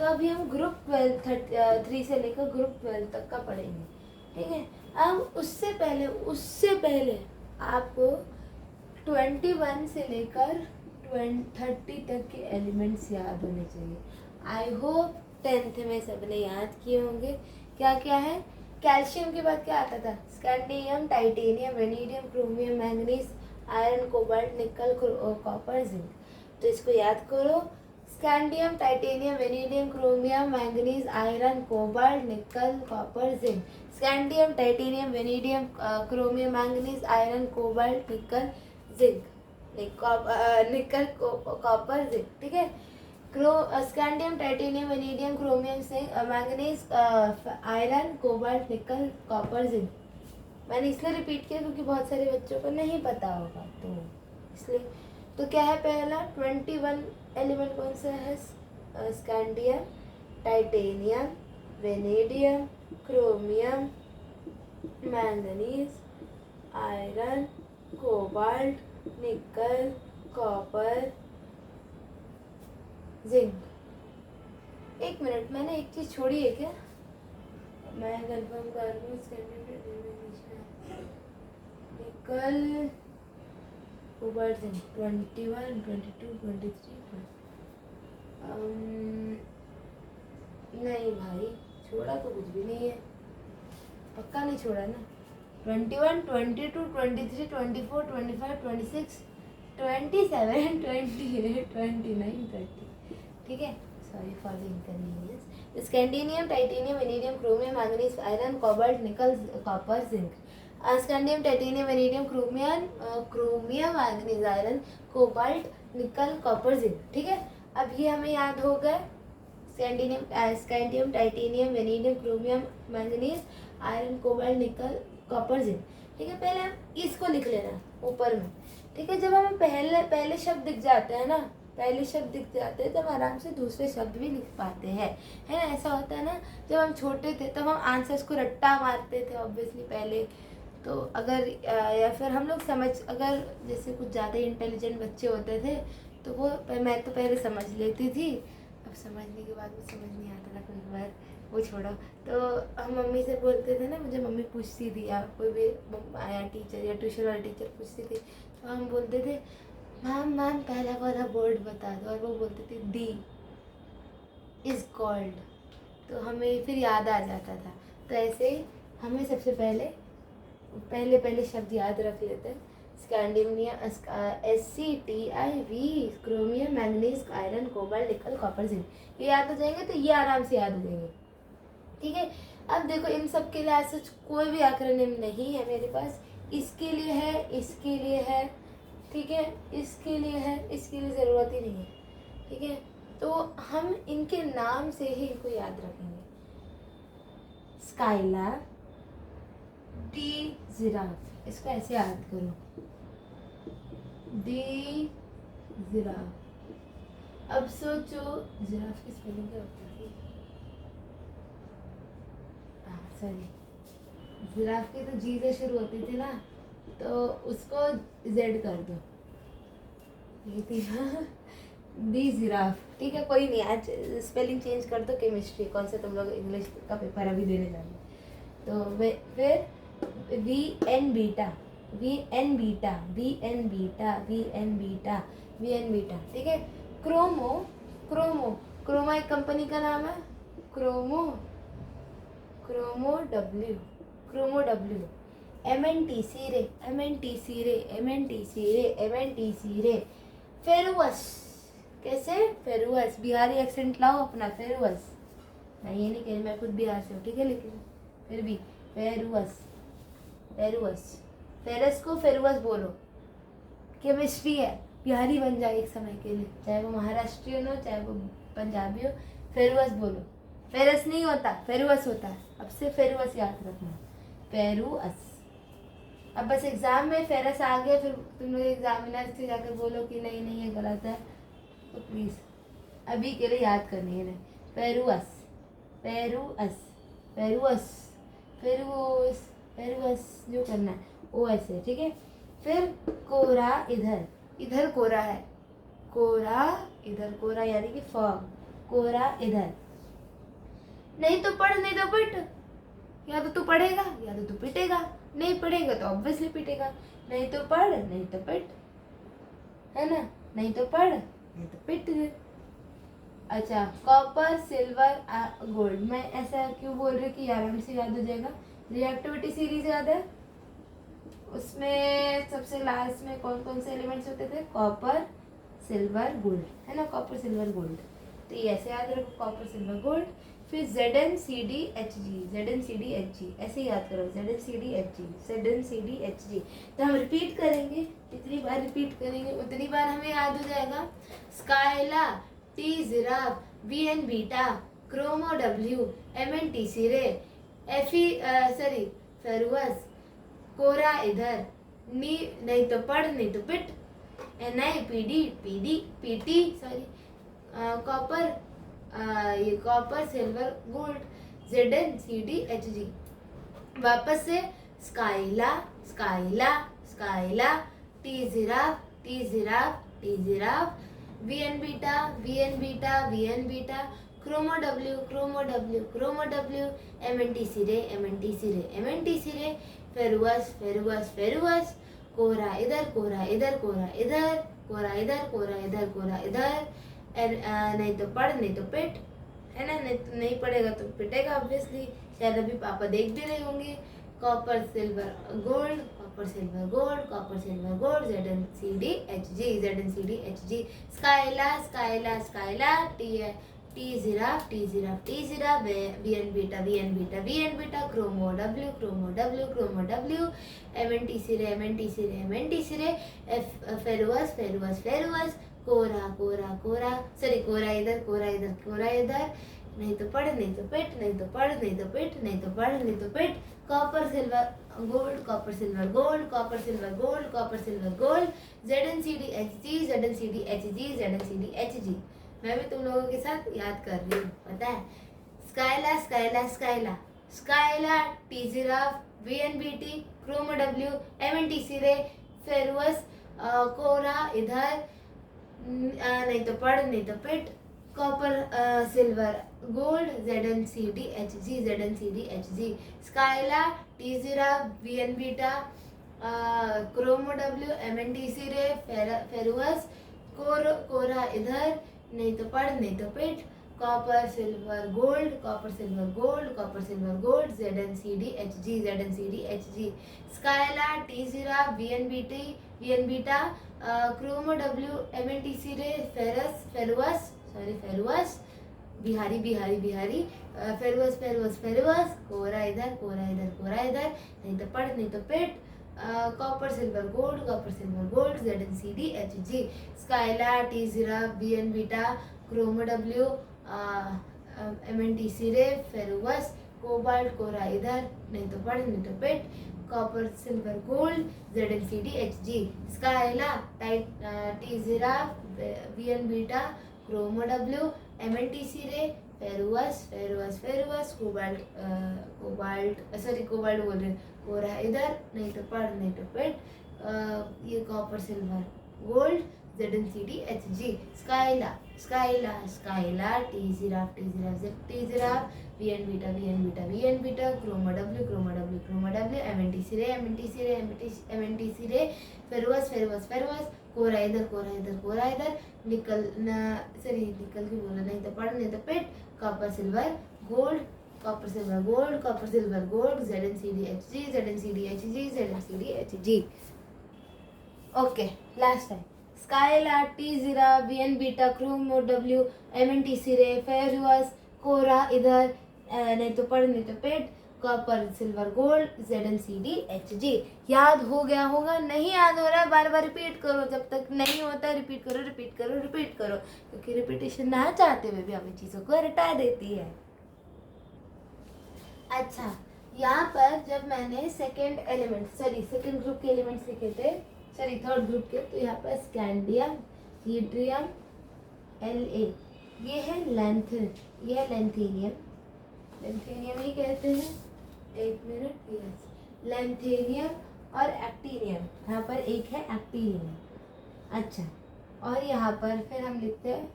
तो अभी हम ग्रुप 3 से लेकर ग्रुप 12 तक का पढ़ेंगे, ठीक है। अब उससे पहले आपको 21 से लेकर 30 तक के एलिमेंट्स याद होने चाहिए। आई होप 10th में सबने याद किए होंगे। क्या क्या है? कैल्शियम के बाद क्या आता था? Scandium, titanium, vanadium, chromium, manganese, iron, cobalt, nickel, copper, zinc. तो इसको याद करो। Scandium, titanium, vanadium, chromium, manganese, iron, cobalt, nickel, copper, zinc. Scandium, titanium, vanadium, chromium, manganese, iron, cobalt, nickel, zinc. Nickel, copper, zinc, ठीक है। Scandium, titanium, vanadium, chromium, manganese, iron, cobalt, nickel, copper, zinc. मैंने इसलिए repeat किया क्योंकि बहुत सारे बच्चों को नहीं पता होगा, तो इसलिए। तो क्या है पहला 21 एलिमेंट कौन सा है? Scandium, titanium, vanadium, chromium, manganese, iron, cobalt, nickel, copper, zinc. एक मिनट, मैंने एक चीज़ छोड़ी है क्या? मैं कंफर्म कर लूँ। निकल, कोबाल्ट, जिंक 21, 22, 23। नहीं भाई, छोड़ा तो कुछ भी नहीं है, पक्का नहीं छोड़ा ना। 21, 22, 23, 24, 25, 26, 27, 28, 29, 30, ठीक है। Sorry for the inconvenience. Scandium, titanium, vanadium, chromium, manganese, iron, cobalt, nickel, copper, zinc. Scandium, titanium, vanadium, chromium, manganese, iron, cobalt, nickel, copper, zinc, ठीक है। अब ये हमें याद हो गए। Scandium, titanium, vanadium, chromium, manganese, iron, cobalt, nickel, copper, zinc, ठीक है। पहले हम इसको लिख लेना ऊपर में, ठीक है। जब हमें पहले शब्द दिख जाते हैं ना, पहले शब्द दिख जाते हैं, तब आराम से दूसरे शब्द भी लिख पाते हैं, है ना। ऐसा होता है ना, जब हम छोटे थे तब हम आंसर्स को रट्टा मारते थे ऑब्वियसली पहले। तो अगर या फिर हम लोग अगर जैसे कुछ ज़्यादा इंटेलिजेंट बच्चे होते थे तो वो मैं तो पहले समझ लेती थी, अब समझने के बाद में समझ नहीं आता था कोई बार, वो छोड़ो। तो हम मम्मी से बोलते थे ना, मुझे मम्मी पूछती थी या कोई भी आया टीचर या ट्यूशन वाला टीचर पूछती थी, तो हम बोलते थे मैम पहला वाला वर्ड बता दो, और वो बोलते थे डी इज़ कॉल्ड, तो हमें फिर याद आ जाता था। तो ऐसे ही हमें सबसे पहले शब्द याद रख लेते हैं। Scandium, SCTIV, chromium, manganese, iron, cobalt, nickel, copper, zinc, ये याद हो जाएंगे तो ये आराम से याद हो जाएंगे, ठीक है। अब देखो, इन सब के लिए ऐसा कोई भी एक्रोनिम नहीं है मेरे पास। इसके लिए है, इसके लिए है, ठीक है, इसके लिए है, इसके लिए ज़रूरत ही नहीं है, ठीक है। तो हम इनके नाम से ही इनको याद रखेंगे। स्काइलैब, डी जिराफ, इसको ऐसे याद करो, डी जिराफ। अब सोचो जिराफ की स्पेलिंग क्या होती है? सॉरी, जिराफ की तो जी से शुरू होती थी ना, तो उसको जेड कर दो, ये थी डी जिराफ, ठीक है। कोई नहीं, आज स्पेलिंग चेंज कर दो। केमिस्ट्री कौन सा तुम लोग इंग्लिश का पेपर अभी देने जा रहे, तो फिर VN beta, VN beta, VN beta, VN beta, VN beta, ठीक है। क्रोमो एक कंपनी का नाम है। क्रोमो W, MNTC रे। फेरुअस, कैसे? फेरुअस, बिहारी एक्सेंट लाओ अपना, फेरुअस। मैं ये नहीं कह रही, मैं खुद बिहार से हूँ, ठीक है, लेकिन फिर भी फेरुअस, फेरस को फेरुअस बोलो। केमिस्ट्री है, बिहारी बन जाए एक समय के लिए, चाहे वो महाराष्ट्रियन हो चाहे वो पंजाबी हो, फेरुअस बोलो। फेरस नहीं होता, फेरुअस होता है। अब से फेरुअस याद रखना, फेरुअस। अब बस एग्जाम में फेरस आ गया, फिर तुम लोग एग्जामिनर से जाकर बोलो कि नहीं ये गलत है, तो प्लीज़ अभी के लिए याद करनी है। फेरुअस, जो करना है वो ऐसे, ठीक है। फिर कोरा, इधर कोरा है, कोरा इधर, कोरा यानी कि फॉग, कोरा इधर, नहीं तो पढ़ नहीं तो पिट। या तो तू पढ़ेगा या तो तू पिटेगा। नहीं पढ़ेगा तो ऑब्वियसली पिटेगा। नहीं तो पढ़ नहीं तो पिट, है ना। नहीं तो पढ़ नहीं तो पिट। अच्छा, कॉपर सिल्वर गोल्ड, मैं ऐसा क्यों बोल रही हूँ कि आराम से याद हो जाएगा। रिएक्टिविटी सीरीज याद है, उसमें सबसे लास्ट में कौन कौन से एलिमेंट्स होते थे, कॉपर सिल्वर गोल्ड, है ना, कॉपर सिल्वर गोल्ड। तो ये ऐसे याद रखो, कॉपर सिल्वर गोल्ड। फिर ZnCdHg, ZnCdHg ऐसे याद करो, ZnCdHg, ZnCdHg। तो हम रिपीट करेंगे, जितनी बार रिपीट करेंगे उतनी बार हमें याद हो जाएगा। स्काइला, टी जिराफ, VN बीटा, क्रोमो W, MNT सिरे, फेरुअस, कोरा इधर, नी नहीं तो पढ़ नहीं तो पिट, NiPd, कॉपर, ये कॉपर सिल्वर गोल्ड, ZnCdHg। वापस से स्काइला, टी जिराफ, VN बीटा, क्रोमो W, MNT सिरे, फेरुअस, कोरा इधर, कोरा इधर, नहीं तो पढ़ नहीं तो पिट, है ना। नहीं पढ़ेगा तो पिटेगा ऑब्वियसली। शायद अभी पापा देख भी रहे होंगे। Copper silver gold, ZnCdHg। स्काइला, टी जिराफ, VN बीटा, क्रोमो W, MNT सिरे, फेरुअस, कोरा इधर, नहीं तो पढ़ नहीं तो पिट, कॉपर सिल्वर गोल्ड, ZnCdHg। मैं भी तुम लोगों के साथ याद कर रही हूँ, पता है। स्काइला, टी जिराफ, VNBT, क्रोमो W, MNT सिरे, फेरुअस, कोरा इधर, नहीं तो पढ़ नहीं तो पिट, कॉपर सिल्वर गोल्ड, ZnCdHg। स्काइला, टी जिराफ, VN बीटा, क्रोमो W, MNT सिरे, फेरुअस, कोरा इधर, नहीं तो पढ़ नहीं तो पिट, कॉपर सिल्वर गोल्ड, ZnCdHg। स्काइला, टी जिराफ, VN बीटा, क्रोमो W, MNT सिरे, फेरुअस, बिहारी, फेरुअस, कोरा इधर, नहीं तो पढ़ नहीं तो पिट, कॉपर सिल्वर गोल्ड, ZnCdHg। स्काइला, टी जिराफ, VN बीटा, क्रोमो W, MNT सिरे, फेरुअस, कोबाल्ट, कोरा इधर, नहीं तो पढ़ नहीं तो पिट, कॉपर सिल्वर गोल्ड, ZnCdHg। स्काइला, टी जिराफ, VN बीटा, क्रोमो W, MNT सिरे, फेरुअस, कोबाल्ट बोल रहे, कोरा इधर, नहीं तो पढ़ नहीं तो पिट, ये कॉपर सिल्वर गोल्ड, ZnCdHg। स्काइला, टी जिराफ, VN बीटा, क्रोमो W, MNT सिरे, फेरुअस, कोरा इधर, निकल के बोला, नहीं तो पढ़ नहीं तो पिट, copper silver gold, ZnCdHg। Okay, last time. स्काइला, टी जिराफ, VN बीटा, क्रोमो W, MNT सिरे, फेरुअस, कोरा इधर, नहीं तो पढ़ नहीं तो पिट, कॉपर सिल्वर गोल्ड, ZnCdHg। याद हो गया होगा, नहीं याद हो रहा है बार बार रिपीट करो, जब तक नहीं होता है रिपीट करो, क्योंकि रिपीटेशन ना चाहते हुए भी हमें चीज़ों को रटा देती है। अच्छा, यहाँ पर जब मैंने सेकंड ग्रुप के एलिमेंट्स लिखे थे, थर्ड ग्रुप के, तो यहाँ पर स्कैंडियम, हीड्रियम, La, ये है लेंथेनियम ही कहते हैं, एक मिनट, यस, लेंथेनियम और एक्टीनियम, यहाँ पर एक है एक्टीनियम। अच्छा, और यहाँ पर फिर हम लिखते हैं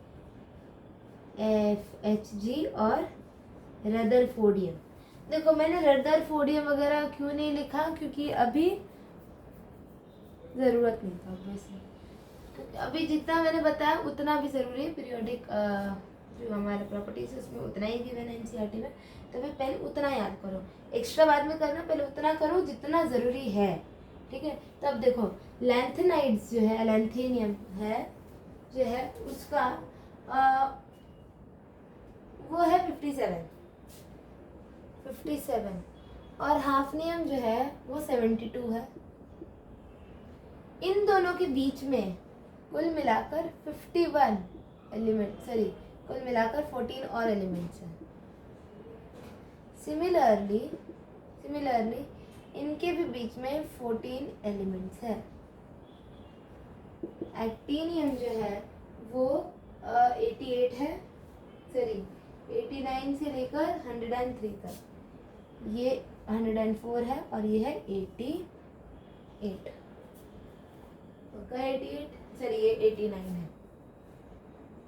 FHg और रदरफोर्डियम। देखो मैंने रदरफोर्डियम वगैरह क्यों नहीं लिखा, क्योंकि अभी ज़रूरत नहीं था ऑब्वियसली, क्योंकि अभी जितना मैंने बताया उतना भी ज़रूरी है। पीरियोडिक जो हमारे प्रॉपर्टीज है उसमें उतना ही गिवन है एनसीईआरटी में, तो फिर पहले उतना याद करो, एक्स्ट्रा बाद में करना, पहले उतना करो जितना ज़रूरी है, ठीक है। तो अब देखो लैंथेनाइड्स जो है, लैंथेनियम है जो है उसका वो है 57 और हाफनियम जो है वो 72 है। इन दोनों के बीच में कुल मिलाकर 51 एलिमेंट, सॉरी कुल मिलाकर 14 और एलिमेंट्स हैं। सिमिलरली इनके भी बीच में 14 एलिमेंट्स हैं। एक्टिनियम जो है वो 88 है, सॉरी 89 से लेकर 103 तक, ये 104 है और ये है 88, ओके 88, सॉरी ये 89 है,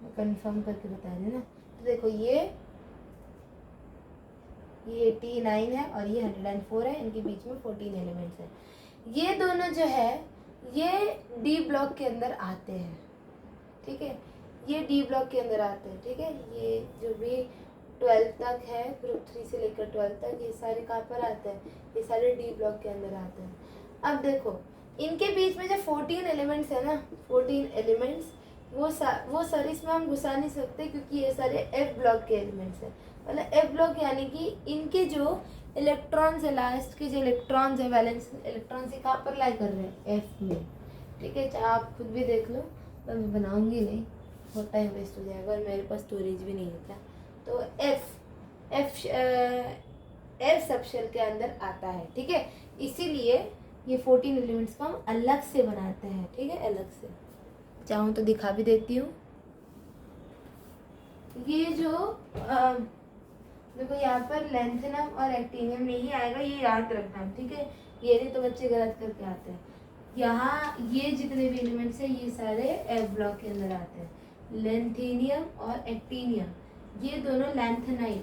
मैं कंफर्म करके बता रही हूँ ना। तो देखो ये 89 है और ये 104 है, इनके बीच में 14 एलिमेंट्स हैं। ये दोनों जो है ये डी ब्लॉक के अंदर आते हैं, ठीक है, ये डी ब्लॉक के अंदर आते हैं, ठीक है। ये जो भी 12 तक है, ग्रुप 3 से लेकर 12 तक, ये सारे कहाँ पर आते हैं, ये सारे डी ब्लॉक के अंदर आते हैं। अब देखो इनके बीच में जो 14 एलिमेंट्स है ना, 14 एलिमेंट्स वो सारे इसमें हम घुसा नहीं सकते, क्योंकि ये सारे एफ ब्लॉक के एलिमेंट्स हैं। मतलब एफ ब्लॉक यानी कि इनके जो इलेक्ट्रॉन्स है, लास्ट के जो इलेक्ट्रॉन्स है, वैलेंस इलेक्ट्रॉन्स ये कहाँ पर लाई कर रहे हैं, एफ में, ठीक है। चाहे आप खुद भी देख लो, पर मैं बनाऊंगी नहीं, बहुत टाइम वेस्ट हो जाएगा और मेरे पास स्टोरेज भी नहीं होता। तो एफ सबशेल के अंदर आता है, ठीक है। इसीलिए ये 14 एलिमेंट्स को हम अलग से बनाते हैं, ठीक है, अलग से। चाहूँ तो दिखा भी देती हूँ। ये जो देखो यहाँ पर लैंथेनम और एक्टिनियम नहीं आएगा, ये याद रखना, ठीक है, ये नहीं तो बच्चे गलत करके आते हैं। यहाँ ये जितने भी एलिमेंट्स हैं ये सारे एफ ब्लॉक के अंदर आते हैं। लैंथेनियम और एक्टिनियम ये दोनों लैंथेनाइड,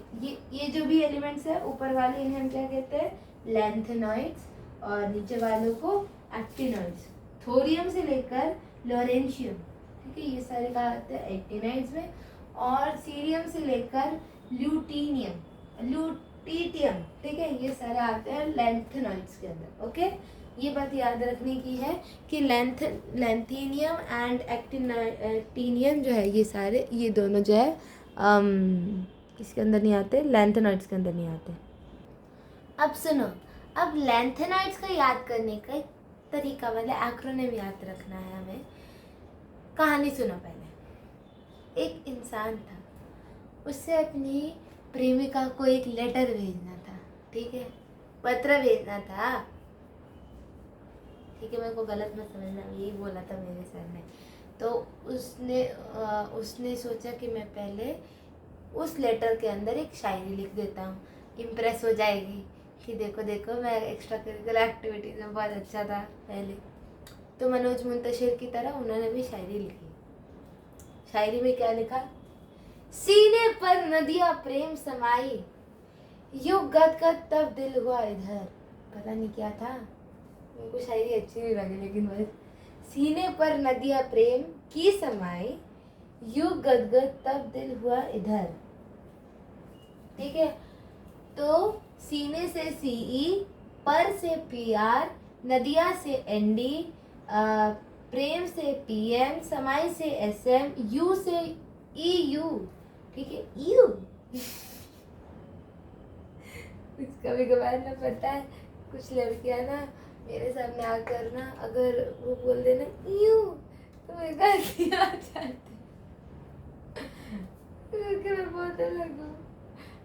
ये जो भी एलिमेंट्स है ऊपर वाले इन्हें हम क्या कहते हैं, लैंथेनॉइड्स, और नीचे वालों को एक्टिनॉइड्स। थोरियम से लेकर लॉरेंशियम, ठीक है, ये सारे कहा आते हैं एक्टिनाइड्स में। और सीरियम से लेकर ल्यूटीनियम, ठीक है, ये सारे आते हैं लैंथेनॉइड्स के अंदर, ओके। ये बात याद रखने की है कि लैंथेनियम एंड एक्टिनियम जो है ये सारे, ये दोनों जो है किसके अंदर नहीं आते, लैंथेनॉइड्स के अंदर नहीं आते। अब सुनो, अब लैंथेनॉइड्स को याद करने का तरीका, मतलब एक्रोनिम याद रखना है हमें। कहानी सुनो पहले। एक इंसान था, उससे अपनी प्रेमिका को एक लेटर भेजना था, ठीक है, पत्र भेजना था, ठीक है, मेरे को गलत मत समझना, यही बोला था मेरे सर ने। तो उसने सोचा कि मैं पहले उस लेटर के अंदर एक शायरी लिख देता हूँ, इम्प्रेस हो जाएगी कि देखो देखो मैं एक्स्ट्रा करिकुलर एक्टिविटीज़ में बहुत अच्छा था पहले। तो मनोज मुंतशिर की तरह उन्होंने भी शायरी लिखी। शायरी में क्या लिखा, सीने पर नदियाँ प्रेम समाई, यूं गदगद तब दिल हुआ इधर। पता नहीं क्या था, उनको शायरी अच्छी नहीं लगी, लेकिन बस सीने पर नदियाँ प्रेम की समाई, यूं गदगद तब दिल हुआ इधर, ठीक है। तो सीने से सीई, पर से पीआर, नदिया से एनडी, प्रेम से पीएम, समाई से एसएम, यू से ईयू, ठीक है, यू कभी कभार ना पता है, कुछ लड़कियां ना मेरे सामने आकर ना अगर वो बोल देना यू तो मैं गाली आ जाती, मैं बोलने लगूं।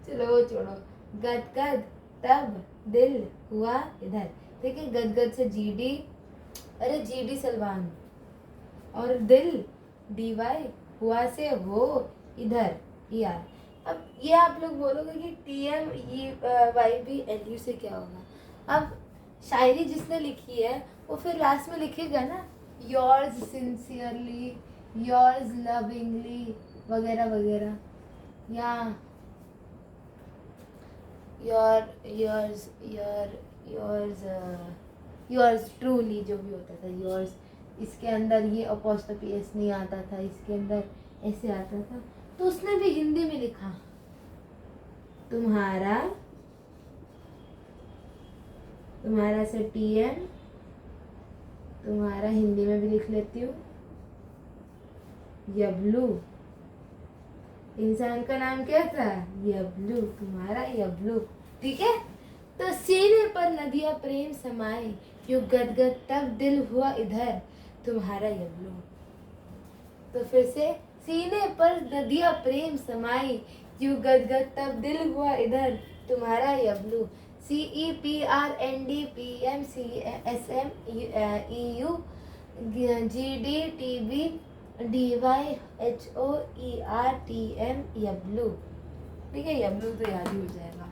चलो वो छोड़ो, गदगद तब दिल हुआ इधर, ठीक है। गदगद से जीडी, अरे जीडी सलमान, और दिल डीवाई, हुआ से हो इधर यार। अब ये आप लोग बोलोगे कि टीएम ये वाई बी एल यू से क्या होगा। अब शायरी जिसने लिखी है वो फिर लास्ट में लिखेगा ना, योर्स सिंसियरली, योर्स लविंगली वगैरह वगैरह, या योर्स ट्रूली जो भी होता था, योर्स, इसके अंदर ये अपॉस्ट्रोफी एस नहीं आता था, इसके अंदर ऐसे आता था, तो उसने भी हिंदी में लिखा तुम्हारा, तुम्हारा से TM, तुम्हारा हिंदी में भी लिख लेती हूँ यबलू। इंसान का नाम क्या था? यबलू, तुम्हारा यबलू। ठीक है, तो सीने पर नदियां प्रेम समाए, यूं गदगद तब दिल हुआ इधर, तुम्हारा यबलू। तो फिर से, सीने पर नदियां प्रेम समाई, यूं गदगद तब दिल हुआ इधर, तुम्हारा यबलू। CEPRNDPMCSMEU GDTBDYHOERTM यबलू। ठीक है, यबलू तो याद ही हो जाएगा।